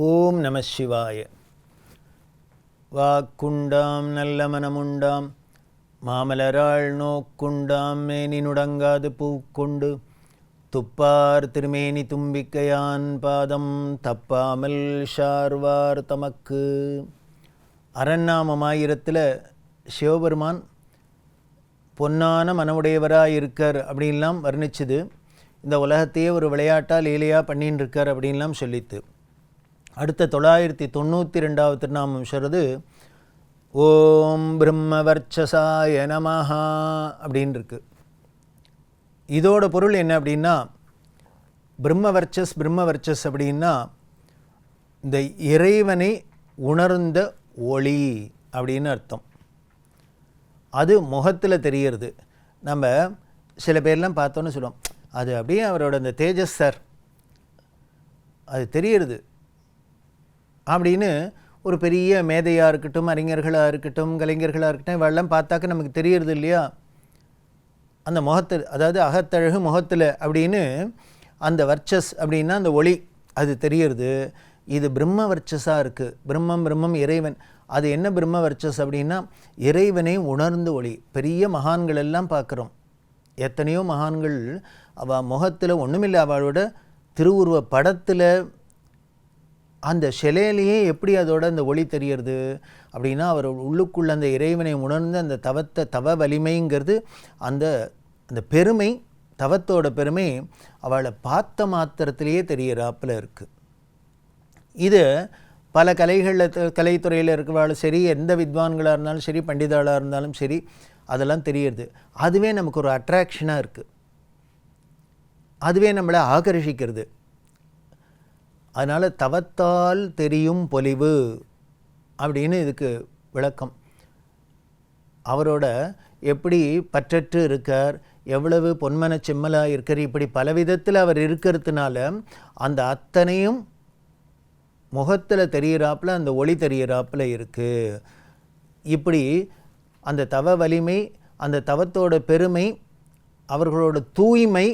ஓம் நம சிவாய. வாக்குண்டாம் நல்ல மனமுண்டாம் மாமலராள் நோக்குண்டாம் மேனி நுடங்காது பூக்கொண்டு துப்பார் திருமேனி தும்பிக்கையான் பாதம் தப்பாமல் ஷார்வார் தமக்கு. அரண்நாமமாயிரத்தில் சிவபெருமான் பொன்னான மனமுடையவராக இருக்கார் அப்படின்லாம் வர்ணிச்சுது. இந்த உலகத்தையே ஒரு விளையாட்டாக லீலையாக பண்ணின்னு இருக்கார் அப்படின்லாம் சொல்லித்து. அடுத்த 992வது திருநாமம் சொல்கிறது ஓம் பிரம்மவர்ச்சசாய நமஹா அப்படின்னு இருக்கு. இதோட பொருள் என்ன அப்படின்னா, பிரம்மவர்ச்சஸ் அப்படின்னா இந்த இறைவனை உணர்ந்த ஒளி அப்படின்னு அர்த்தம். அது முகத்தில் தெரிகிறது. நம்ம சில பேர்லாம் பார்த்தோன்னு சொல்லுவோம், அது அப்படியே அவரோட அந்த தேஜஸ் சார் அது தெரிகிறது அப்படின்னு. ஒரு பெரிய மேதையாக இருக்கட்டும், அறிஞர்களாக இருக்கட்டும், கலைஞர்களாக இருக்கட்டும், இவெல்லாம் பார்த்தாக்க நமக்கு தெரியறது இல்லையா அந்த முகத்தில், அதாவது அகத்தழகு முகத்தில் அப்படின்னு. அந்த வர்ச்சஸ் அப்படின்னா அந்த ஒளி அது தெரியறது. இது பிரம்ம வர்ச்சஸாக இருக்குது. பிரம்மம் இறைவன். அது என்ன பிரம்ம வர்ச்சஸ் அப்படின்னா இறைவனை உணர்ந்து ஒளி. பெரிய மகான்கள் எல்லாம் பார்க்குறோம். எத்தனையோ மகான்கள் அவள் முகத்தில் ஒன்றுமில்லை, அவளோட திருவுருவ படத்தில் அந்த சிலையிலேயே எப்படி அதோட அந்த ஒளி தெரியறது அப்படின்னா அவர் உள்ளுக்குள்ள அந்த இறைவனை உணர்ந்து அந்த தவ வலிமைங்கிறது அந்த அந்த பெருமை, தவத்தோட பெருமை அவளை பார்த்த மாத்திரத்திலேயே தெரியறாப்பில் இருக்குது. இது பல கலைத்துறையில் இருக்கிறவாளும் சரி, எந்த வித்வான்களாக இருந்தாலும் சரி, பண்டிதாளாக இருந்தாலும் சரி, அதெல்லாம் தெரியுது. அதுவே நமக்கு ஒரு அட்ராக்ஷனாக இருக்குது. அதுவே நம்மளை ஆகர்ஷிக்கிறது. அதனால் தவத்தால் தெரியும் பொலிவு அப்படின்னு இதுக்கு விளக்கம். அவரோட எப்படி பற்றற்று இருக்கார், எவ்வளவு பொன்மன செம்மலாக இருக்கார், இப்படி பலவிதத்தில் அவர் இருக்கிறதுனால அந்த அத்தனையும் முகத்தில் தெரிகிறாப்பில் அந்த ஒளி தெரிகிறாப்பில் இருக்குது. இப்படி அந்த தவ வலிமை, அந்த தவத்தோட பெருமை, அவர்களோட தூய்மை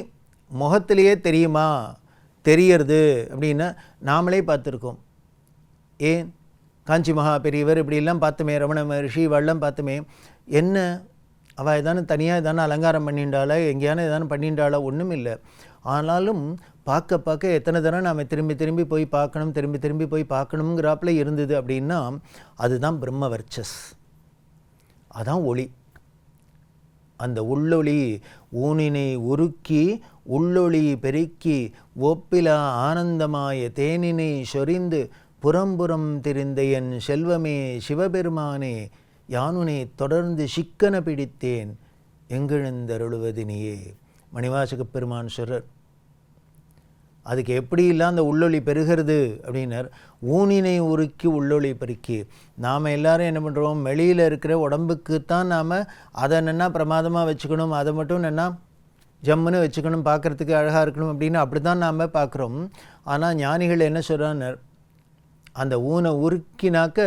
முகத்திலேயே தெரியுமா, தெரியறது அப்படின்னா நாமளே பார்த்துருக்கோம். ஏன் காஞ்சி மகா பெரியவர் இப்படிலாம் பார்த்துமே, ரமண மகர்ஷி இவெல்லாம் பார்த்துமே, என்ன அவள் ஏதானு தனியாக ஏதானு அலங்காரம் பண்ணிண்டாளா, எங்கேயான ஏதானு பண்ணிண்டாளா, ஒன்றும் இல்லை. ஆனாலும் பார்க்க எத்தனை தடவை நாம் திரும்பி போய் பார்க்கணும், திரும்பி போய் பார்க்கணுங்கிறாப்பில் இருந்தது அப்படின்னா அதுதான் பிரம்மவர்ச்சஸ். அதான் ஒளி. அந்த உள்ளொளி ஊனினை உருக்கி உள்ளொளி பெருக்கி ஒப்பிலா ஆனந்தமாய தேனினை சொரிந்து புறம்புறம் தெரிந்த என் செல்வமே சிவபெருமானே யானுனை தொடர்ந்து சிக்கன பிடித்தேன் எங்கெழுந்தருளுவதினியே. மணிவாசக பெருமான் சொல்றார். அதுக்கு எப்படி இல்லை அந்த உள்ளொளி பெருகிறது அப்படின்னார். ஊனினை உருக்கி உள்ளொளி பெருக்கி. நாம் எல்லாரும் என்ன பண்ணுறோம், வெளியில் இருக்கிற உடம்புக்குத்தான் நாம் அதை என்னென்னா பிரமாதமாக வச்சுக்கணும், அதை மட்டும் என்னென்னா ஜம்முன்னு வச்சுக்கணும், பார்க்குறதுக்கு அழகாக இருக்கணும் அப்படின்னு அப்படி தான் நாம் பார்க்குறோம். ஆனால் ஞானிகள் என்ன சொல்கிறார், அந்த ஊனை உருக்கினாக்க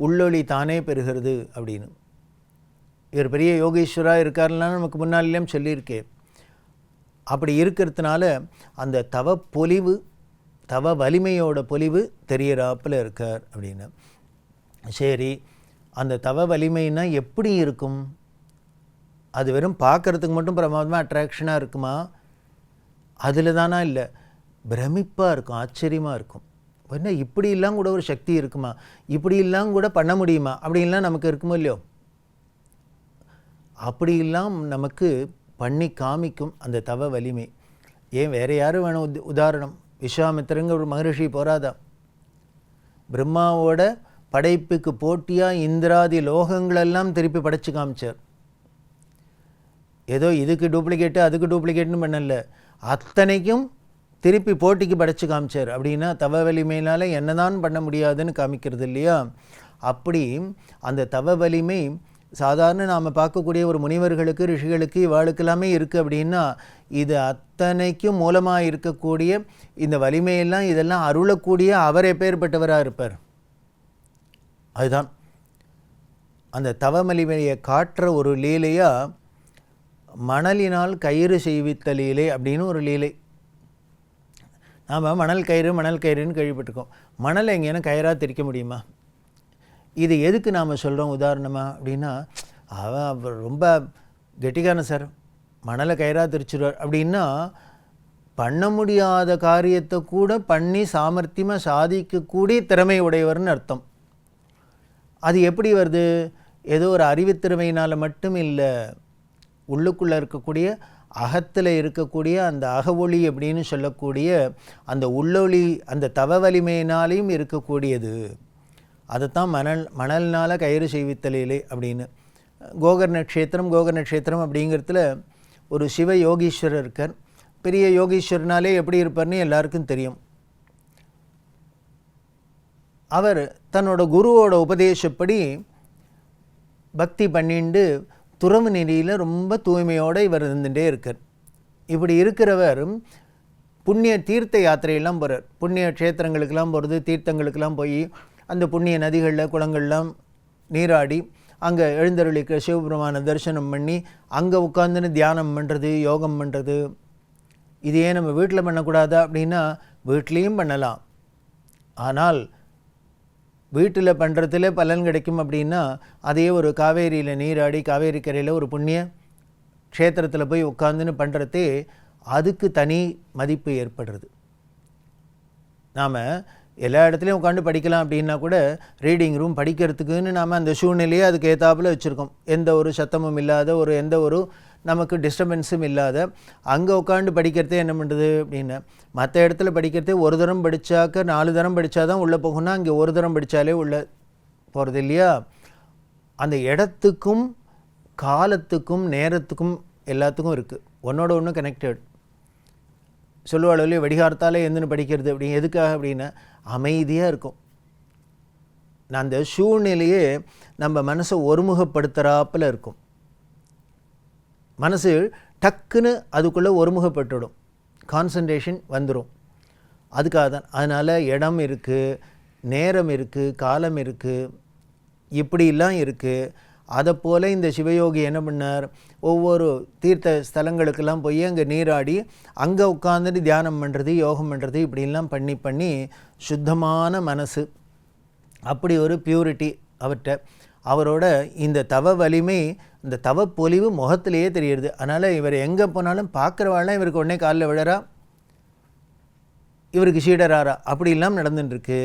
உள்ளொளி தானே பெறுகிறது அப்படின்னு. இவர் பெரிய யோகீஸ்வராக இருக்காருலாம் நமக்கு முன்னாலேயும் சொல்லியிருக்கேன். அப்படி இருக்கிறதுனால அந்த தவ பொலிவு, தவ வலிமையோட பொலிவு தெரியறாப்பில் இருக்கார் அப்படின்னு. சரி, அந்த தவ வலிமைன்னா எப்படி இருக்கும்? அது வெறும் பார்க்குறதுக்கு மட்டும் பிரமாதமாக அட்ராக்ஷனாக இருக்குமா? அதில் தானா? இல்லை, பிரமிப்பாக இருக்கும், ஆச்சரியமாக இருக்கும். என்ன இப்படிலாம் கூட ஒரு சக்தி இருக்குமா, இப்படிலாம் கூட பண்ண முடியுமா அப்படின்லாம் நமக்கு இருக்குமோ இல்லையோ. அப்படிலாம் நமக்கு பண்ணி காமிக்கும் அந்த தவ வலிமை. ஏன் வேறு யாரும் வேணும் உதாரணம்? விஸ்வாமித்திரங்க ஒரு மகரிஷி போராதா? பிரம்மாவோட படைப்புக்கு போட்டியாக இந்திராதி லோகங்களெல்லாம் திருப்பி படைச்சு காமிச்சார். ஏதோ இதுக்கு டூப்ளிகேட்டு அதுக்கு டூப்ளிகேட்னு பண்ணல, அத்தனைக்கும் திருப்பி போட்டிக்கு படைச்சு காமிச்சார். அப்படின்னா தவ வலிமையினால் என்னதான் பண்ண முடியாதுன்னு காமிக்கிறது இல்லையா. அப்படி அந்த தவ வலிமை சாதாரண நாம் பார்க்கக்கூடிய ஒரு முனிவர்களுக்கு, ரிஷிகளுக்கு, இவாளுக்கெல்லாமே இருக்குது அப்படின்னா இது அத்தனைக்கும் மூலமாக இருக்கக்கூடிய இந்த வலிமையெல்லாம் இதெல்லாம் அருளக்கூடிய அவர் எப்பேற்பட்டவராக இருப்பார். அதுதான் அந்த தவ வலிமையை காட்டுற ஒரு லீலையாக மணலினால் கயிறு செய்வித்த லீலை அப்படின்னு ஒரு லீலை. நாம் மணல் கயிறுன்னு கேள்விப்பட்டிருக்கோம். மணலை எங்கேனா கயிறாக திரிக்க முடியுமா? இது எதுக்கு நாம் சொல்கிறோம் உதாரணமாக அப்படின்னா, அவர் ரொம்ப கெட்டிக்கான சார், மணலை கயிறாக திரிச்சிடுவார் அப்படின்னா, பண்ண முடியாத காரியத்தை கூட பண்ணி சாமர்த்தியமாக சாதிக்கக்கூடிய திறமை உடையவர்னு அர்த்தம். அது எப்படி வருது? ஏதோ ஒரு அறிவுத்திறமையினால் மட்டும் இல்லை, உள்ளுக்குள்ளே இருக்கக்கூடிய அகத்தில் இருக்கக்கூடிய அந்த அகவொளி அப்படின்னு சொல்லக்கூடிய அந்த உள்ளொளி, அந்த தவ வலிமையினாலையும் இருக்கக்கூடியது. அதைத்தான் மணல்னால் கயிறு செய்வித்தலையிலே அப்படின்னு. கோகர் நட்சத்திரம் அப்படிங்கிறதுல ஒரு சிவ யோகீஸ்வரர் இருக்கார். பெரிய யோகீஸ்வரனாலே எப்படி இருப்பார்னு எல்லாருக்கும் தெரியும். அவர் தன்னோட குருவோட உபதேசப்படி பக்தி பண்ணிண்டு துறவு நெறியில் ரொம்ப தூய்மையோடு இவர் இருந்துகிட்டே இருக்கார். இப்படி இருக்கிறவர் புண்ணிய தீர்த்த யாத்திரையெல்லாம் போகிறார். புண்ணிய க்ஷேத்திரங்களுக்கெல்லாம் போகிறது, தீர்த்தங்களுக்கெல்லாம் போய் அந்த புண்ணிய நதிகளில் குளங்கள்லாம் நீராடி அங்கே எழுந்தருளிக்கிற சிவபெருமான தரிசனம் பண்ணி அங்கே உட்காந்துன்னு தியானம் பண்ணுறது, யோகம் பண்ணுறது. இதையே நம்ம வீட்டில் பண்ணக்கூடாதா அப்படின்னா வீட்லேயும் பண்ணலாம். ஆனால் வீட்டில் பண்ணுறதுல பலன் கிடைக்கும் அப்படின்னா அதையே ஒரு காவேரியில் நீராடி காவேரி கரையில் ஒரு புண்ணிய க்ஷேத்திரத்தில் போய் உட்காந்துன்னு பண்ணுறதே அதுக்கு தனி மதிப்பு ஏற்படுறது. நாம் எல்லா இடத்துலையும் உட்காந்து படிக்கலாம் அப்படின்னா கூட ரீடிங் ரூம் படிக்கிறதுக்குன்னு நாம் அந்த சூழ்நிலையை அதுக்கு ஏற்றாப்புல வச்சுருக்கோம். எந்த ஒரு சத்தமும் இல்லாத, எந்த ஒரு நமக்கு டிஸ்டர்பன்ஸும் இல்லாத அங்கே உட்காந்து படிக்கிறதே என்ன பண்ணுறது அப்படின்னா, மற்ற இடத்துல படிக்கிறதே ஒரு தரம் படித்தாக்க 4 தரம் படித்தா தான் உள்ளே போகணும்னா அங்கே ஒரு தரம் படித்தாலே உள்ளே போகிறது இல்லையா? அந்த இடத்துக்கும் காலத்துக்கும் நேரத்துக்கும் எல்லாத்துக்கும் இருக்குது, ஒன்றோட ஒன்று கனெக்டட். சொல்லுவாள் வெடிகாரத்தாலே எந்தன்னு படிக்கிறது அப்படி எதுக்காக அப்படின்னா அமைதியாக இருக்கும். நான் அந்த சூழ்நிலையே நம்ம மனசை ஒருமுகப்படுத்துகிறாப்பில் இருக்கும். மனசு டக்குன்னு அதுக்குள்ளே ஒருமுகப்பட்டுடும், கான்சன்ட்ரேஷன் வந்துடும். அதுக்காக தான். அதனால் இடம் இருக்குது, நேரம் இருக்குது, காலம் இருக்குது, இப்படிலாம் இருக்குது. அதை போல் இந்த சிவயோகி என்ன பண்ணார், ஒவ்வொரு தீர்த்த ஸ்தலங்களுக்கெல்லாம் போய் அங்கே நீராடி அங்கே உட்காந்துட்டு தியானம் பண்ணுறது, யோகம் பண்ணுறது, இப்படிலாம் பண்ணி சுத்தமான மனசு, அப்படி ஒரு பியூரிட்டி அவர்கிட்ட. அவரோட இந்த தவ வலிமை, இந்த தவ பொலிவு முகத்திலேயே தெரியுது. அதனால் இவர் எங்கே போனாலும் பார்க்குறவாள்லாம் இவருக்கு உடனே காலில் விழறா, இவருக்கு சீடராரா, அப்படிலாம் நடந்துட்டுருக்கு.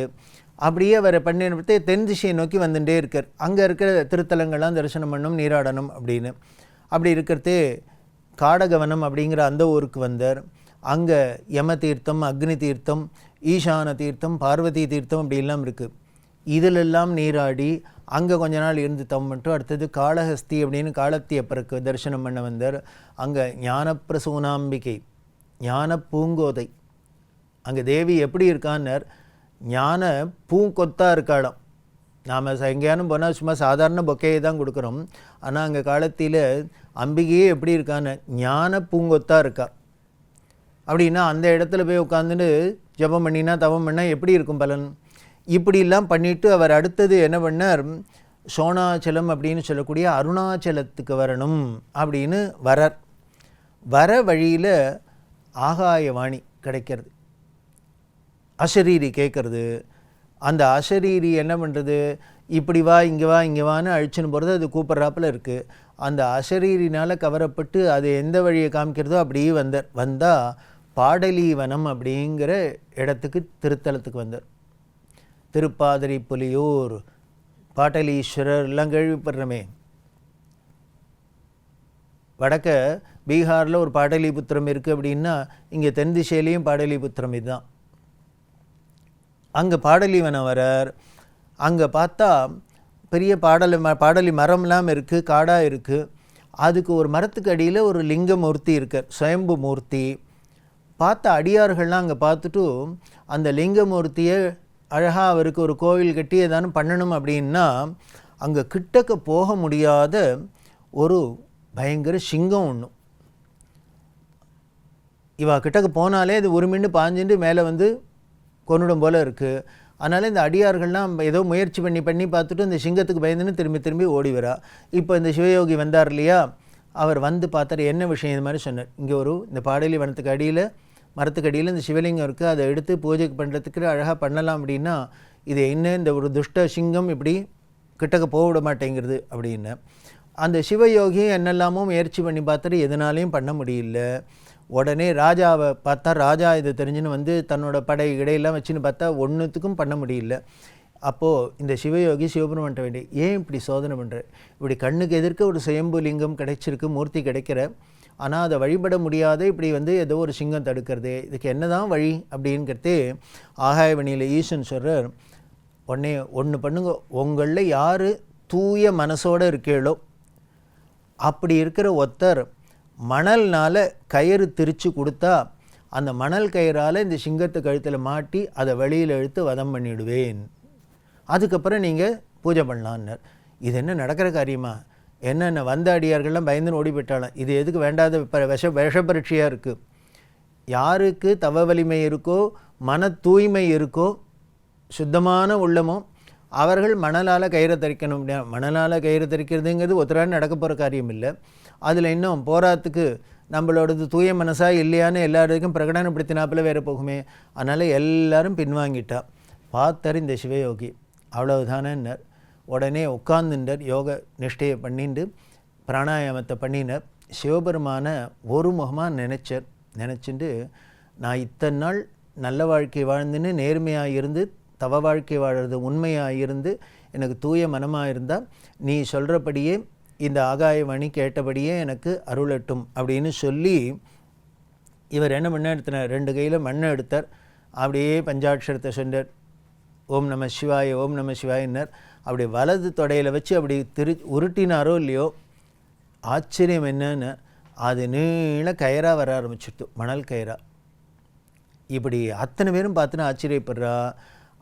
அப்படியே அவரை பண்ணிட்டு தென் திசையை நோக்கி வந்துட்டே இருக்கார். அங்கே இருக்கிற திருத்தலங்கள்லாம் தரிசனம் பண்ணணும், நீராடணும் அப்படின்னு. அப்படி இருக்கிறதே காடகவனம் அப்படிங்கிற அந்த ஊருக்கு வந்தார். அங்கே யம தீர்த்தம், அக்னி தீர்த்தம், ஈசான தீர்த்தம், பார்வதி தீர்த்தம் அப்படிலாம் இருக்குது. இதிலெல்லாம் நீராடி அங்கே கொஞ்ச நாள் இருந்து மட்டும் அடுத்தது காளஹஸ்தி அப்படின்னு காலத்தியப்பருக்கு தரிசனம் பண்ண வந்தார். அங்கே ஞானப்பிரசூனாம்பிகை, ஞான பூங்கோதை, அங்கே தேவி எப்படி இருக்கான்னார், ஞான பூங்கொத்தாக இருக்காளாம். நாம் எங்கேயானும் போனால் சும்மா சாதாரண பொக்கையை தான் கொடுக்குறோம். ஆனால் அங்கே காலத்தில் அம்பிகையே எப்படி இருக்கான்னு ஞான பூங்கொத்தாக இருக்கா. அப்படின்னா அந்த இடத்துல போய் உட்காந்துட்டு ஜபம் பண்ணினா தவம் பண்ணால் எப்படி இருக்கும் பலன்? இப்படிலாம் பண்ணிவிட்டு அவர் அடுத்தது என்ன பண்ணார், சோனாச்சலம் அப்படின்னு சொல்லக்கூடிய அருணாச்சலத்துக்கு வரணும் அப்படின்னு வர வழியில் ஆகாயவாணி கிடைக்கிறது, அசரீரி கேட்குறது. அந்த அசரீரி என்ன பண்ணுறது, இப்படி வா இங்கே வான்னு அழிச்சுன்னு போகிறது, அது கூப்பிட்றாப்பில் இருக்குது. அந்த அசரீரினால் கவரப்பட்டு அது எந்த வழியை காமிக்கிறதோ அப்படியே வந்தால் பாடலீவனம் அப்படிங்கிற இடத்துக்கு, திருத்தலத்துக்கு வந்தார். திருப்பாதிரி புலியூர், பாட்டலீஸ்வரர் எல்லாம் கேள்விப்படுறமே. வடக்க பீகாரில் ஒரு பாடலிபுத்திரம் இருக்குது அப்படின்னா இங்கே தென் திசையிலையும் பாடலிபுத்திரம் இதுதான். அங்கே பாடலிவனம் வரார். அங்கே பார்த்தா பெரிய பாடலி மரம்லாம் இருக்குது, காடாக இருக்குது. அதுக்கு ஒரு மரத்துக்கு அடியில் ஒரு லிங்க மூர்த்தி இருக்கார், சுயம்பு மூர்த்தி. பார்த்த அடியார்கள்லாம் அங்கே பார்த்துட்டு அந்த லிங்கமூர்த்தியை அழகாக அவருக்கு ஒரு கோவில் கட்டி ஏதானு பண்ணணும் அப்படின்னா அங்கே கிட்டக்க போக முடியாத ஒரு பயங்கர சிங்கம் ஒன்று. இவா கிட்டக்க போனாலே அது உரிமின்னு பாஞ்சுட்டு மேலே வந்து கொன்னுடும் போல் இருக்குது. அதனால் இந்த அடியார்கள்லாம் ஏதோ முயற்சி பண்ணி பார்த்துட்டு இந்த சிங்கத்துக்கு பயந்துன்னு திரும்பி ஓடி வரா. இப்போ இந்த சிவயோகி வந்தார் இல்லையா, அவர் வந்து பார்த்தார், என்ன விஷயம் இது மாதிரி சொன்னார். இங்கே இந்த பாடலி வனத்துக்கு அடியில் மரத்துக்கடியில் இந்த சிவலிங்கம் இருக்குது, அதை எடுத்து பூஜைக்கு பண்ணுறதுக்கு அழகாக பண்ணலாம் அப்படின்னா இது என்ன இந்த ஒரு துஷ்ட சிங்கம் இப்படி கிட்டக்க போக விட மாட்டேங்கிறது அப்படின்னு அந்த சிவயோகி என்னெல்லாமோ முயற்சி பண்ணி பார்த்துட்டு எதனாலையும் பண்ண முடியல. உடனே ராஜாவை பார்த்தா ராஜா இது தெரிஞ்சுன்னு வந்து தன்னோட படை இடையெல்லாம் வச்சுன்னு பார்த்தா ஒன்றுத்துக்கும் பண்ண முடியல. அப்போது இந்த சிவயோகி சிவபெருமான்ட்ட வேண்டிய ஏன் இப்படி சோதனை பண்ணுற, இப்படி கண்ணுக்கு எதிர்க்க ஒரு சுயம்புலிங்கம் கிடைச்சிருக்கு, மூர்த்தி கிடைக்கிற, ஆனால் அதை வழிபட முடியாத இப்படி வந்து ஏதோ ஒரு சிங்கம் தடுக்கிறது, இதுக்கு என்ன தான் வழி அப்படிங்கிறதே ஆகாயவணியில் ஈசன் சொல்கிறார். உடனே ஒன்று பண்ணுங்க, உங்களில் யார் தூய மனசோடு இருக்கீளோ அப்படி இருக்கிற ஒருத்தர் மணல்னால் கயிறு திரித்து கொடுத்தா அந்த மணல் கயிறால் இந்த சிங்கத்தை கழுத்தில் மாட்டி அதை வெளியில் இழுத்து வதம் பண்ணிவிடுவேன், அதுக்கப்புறம் நீங்கள் பூஜை பண்ணலான்னார். இது என்ன நடக்கிற காரியமா? என்னென்ன வந்த அடியார்கள்லாம் பயந்துன்னு ஓடி போயிட்டாலும் இது எதுக்கு வேண்டாத விஷ பரீட்சையாக இருக்குது. யாருக்கு தவ வலிமை இருக்கோ, மன தூய்மை இருக்கோ, சுத்தமான உள்ளமோ அவர்கள் மணலால் கயிறை தரிக்கணும். அப்படின்னா மணலால் கயிறு தரிக்கிறதுங்கிறது ஒருத்தரான நடக்க போகிற காரியம் இல்லை. அதில் இன்னும் போராத்துக்கு நம்மளோடது தூய மனசாக இல்லையான்னு எல்லாருக்கும் பிரகடனப்படுத்தினாப்பில் வேறு போகுமே. அதனால் எல்லாரும் பின்வாங்கிட்டா. பார்த்தார் இந்த சிவயோகி, அவ்வளவுதானேன்னர். உடனே உட்கார்ந்துட்டார், யோக நிஷ்டையை பண்ணிட்டு பிராணாயாமத்தை பண்ணினார். சிவபெருமான ஒரு முகமாக நினச்சிட்டு நான் இத்தனை நாள் நல்ல வாழ்க்கை வாழ்ந்துன்னு நேர்மையாக இருந்து தவ வாழ்க்கை வாழறது உண்மையாக இருந்து எனக்கு தூய மனமாக இருந்தால் நீ சொல்கிறபடியே இந்த ஆகாயவாணி கேட்டபடியே எனக்கு அருளட்டும் அப்படின்னு சொல்லி இவர் என்ன மண்ணை எடுத்தினார், 2 கையில் மண்ணை எடுத்தார். அப்படியே பஞ்சாட்சரத்தை சொன்னார், ஓம் நம சிவாய ஓம் நம சிவாயினர். அப்படி வலது தொடையில் வச்சு அப்படி உருட்டினாரோ இல்லையோ, ஆச்சரியம் என்னன்னு அது நீள கயிறாக வர ஆரம்பிச்சிடுது, மணல் கயிறா. இப்படி அத்தனை பேரும் பார்த்துன்னு ஆச்சரியப்படுறா.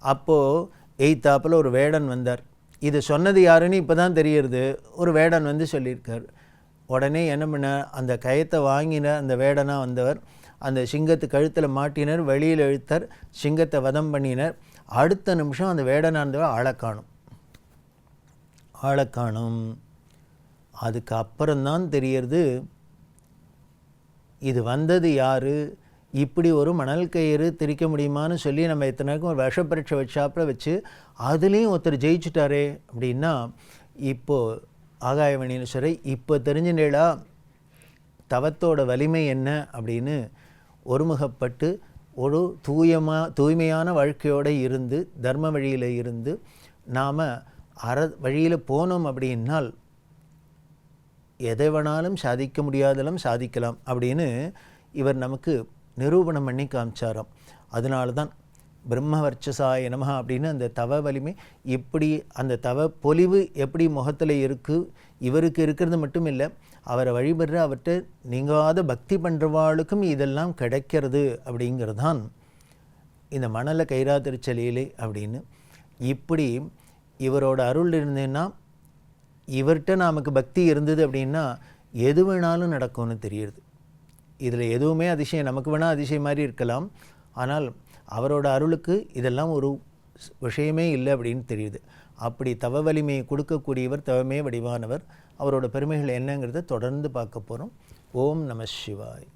அப்போது எய்த்தாப்பில் ஒரு வேடன் வந்தார். இது சொன்னது யாருன்னு இப்போ தான் தெரியுது. ஒரு வேடன் வந்து சொல்லியிருக்கார். உடனே என்ன பண்ண, அந்த கயத்தை வாங்கின அந்த வேடனாக வந்தவர் அந்த சிங்கத்து கழுத்தில் மாட்டினர், வெளியில் இழுத்தார், சிங்கத்தை வதம் பண்ணினர். அடுத்த நிமிஷம் அந்த வேடனாக இருந்தவர் ஆளக்காணும். அதுக்கு அப்புறம்தான் தெரியறது இது வந்தது யார், இப்படி ஒரு மணல் கயிறு திரிக்க முடியுமான்னு சொல்லி நம்ம இத்தனைக்கும் ஒரு விஷ பரீட்சை வச்சாப்பில் வச்சு அதுலேயும் ஒருத்தர் ஜெயிச்சுட்டாரே அப்படின்னா இப்போது ஆகாயவணியில் சொல்ற இப்போ தெரிஞ்சுனேடா தவத்தோட வலிமை என்ன அப்படின்னு ஒருமுகப்பட்டு ஒரு தூய்மையான வாழ்க்கையோடு இருந்து தர்ம வழியில் இருந்து நாம் வழியில் போனோம் அப்படின்னால் எதை வேணாலும் சாதிக்க முடியாதெல்லாம் சாதிக்கலாம் அப்படின்னு இவர் நமக்கு நிரூபணம் பண்ணி காமிச்சாராம். அதனால தான் பிரம்மவர்ச்சசாய நமஹ அப்படின்னு அந்த தவ வலிமை இப்படி அந்த தவ பொலிவு எப்படி முகத்தில் இருக்குது இவருக்கு இருக்கிறது மட்டும் இல்லை, அவரை வழிபடுற அவர்கிட்ட நீங்காத பக்தி பண்ணுறவாளுக்கும் இதெல்லாம் கிடைக்கிறது அப்படிங்கிறது தான் இந்த மணலை கயிறா திருச்சலியிலே அப்படின்னு. இப்படி இவரோட அருள் இருந்ததுன்னா இவர்கிட்ட நமக்கு பக்தி இருந்தது அப்படின்னா எது வேணாலும் நடக்கும்னு தெரியுது. இதில் எதுவுமே அதிசயம், நமக்கு வேணால் அதிசயம் மாதிரி இருக்கலாம், ஆனால் அவரோட அருளுக்கு இதெல்லாம் ஒரு விஷயமே இல்லை அப்படின்னு தெரியுது. அப்படி தவ வலிமையை கொடுக்கக்கூடியவர், தவமே வடிவானவர். அவரோட பெருமைகள் என்னங்கிறத தொடர்ந்து பார்க்க போகிறோம். ஓம் நம சிவாய்.